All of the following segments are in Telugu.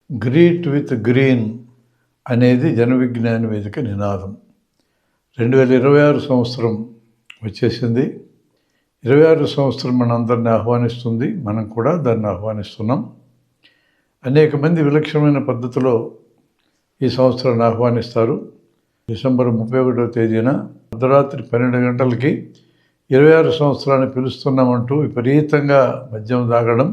గ్రీట్ విత్ గ్రీన్ అనేది జన విజ్ఞాన వేదిక నినాదం. 2026 సంవత్సరం వచ్చేసింది. 26 సంవత్సరం మనందరిని ఆహ్వానిస్తుంది. మనం కూడా దాన్ని ఆహ్వానిస్తున్నాం. అనేక మంది విలక్షణమైన పద్ధతిలో ఈ సంవత్సరాన్ని ఆహ్వానిస్తారు. డిసెంబర్ 31వ తేదీన అర్ధరాత్రి 12 గంటలకి 26 సంవత్సరాన్ని పిలుస్తున్నామంటూ విపరీతంగా మద్యం తాగడం,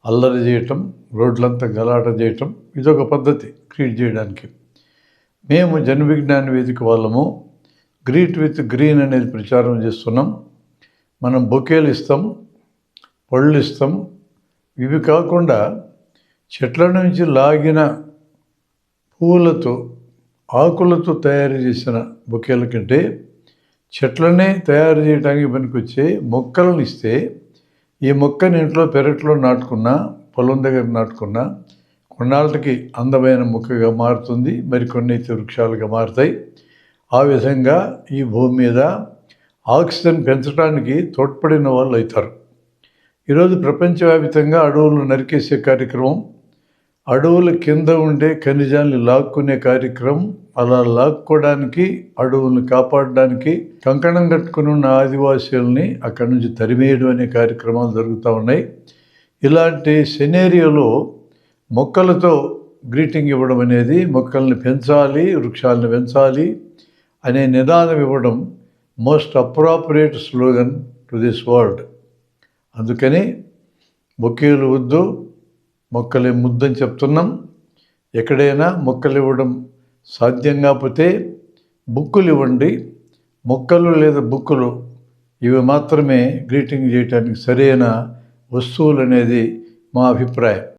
అల్లరి చేయటం, రోడ్లంతా గలాట చేయటం ఇదొక పద్ధతి క్రియేట్ చేయడానికి. మేము జన విజ్ఞాన వేదిక వాళ్ళము గ్రీట్ విత్ గ్రీన్ అనేది ప్రచారం చేస్తున్నాం. మనం బొకేలు ఇస్తాం, పళ్ళు ఇస్తాం. ఇవి కాకుండా చెట్ల నుంచి లాగిన పూలతో, ఆకులతో తయారు చేసిన బొకేల కంటే చెట్లనే తయారు చేయడానికి పనికొచ్చే మొక్కలను ఇస్తే, ఈ మొక్కని ఇంట్లో పెరట్లో నాటుకున్నా, పొలం దగ్గర నాటుకున్నా కొన్నాళ్ళకి అందమైన మొక్కగా మారుతుంది. మరికొన్ని అయితే వృక్షాలుగా మారుతాయి. ఆ విధంగా ఈ భూమి మీద ఆక్సిజన్ పెంచడానికి తోడ్పడిన వాళ్ళు అవుతారు. ఈరోజు ప్రపంచవ్యాప్తంగా అడవులను నరికేసే కార్యక్రమం, అడవుల కింద ఉండే ఖనిజాలను లాక్కునే కార్యక్రమం, అలా లాక్కోవడానికి, అడవులను కాపాడడానికి కంకణం కట్టుకుని ఉన్న ఆదివాసీలని అక్కడి నుంచి తరిమేయడం అనే కార్యక్రమాలు జరుగుతూ ఉన్నాయి. ఇలాంటి సినేరియోలో మొక్కలతో గ్రీటింగ్ ఇవ్వడం అనేది, మొక్కల్ని పెంచాలి, వృక్షాలను పెంచాలి అనే నినాదం ఇవ్వడం most appropriate slogan to this world. అందుకని బొకేలు వద్దు, మొక్కలే ముద్దని చెప్తున్నాం. ఎక్కడైనా మొక్కలు ఇవ్వడం సాధ్యం కాకపోతే బుక్కులు ఇవ్వండి. మొక్కలు లేదా బుక్కులు ఇవి మాత్రమే గ్రీటింగ్ చేయడానికి సరైన వస్తువులు అనేది మా అభిప్రాయం.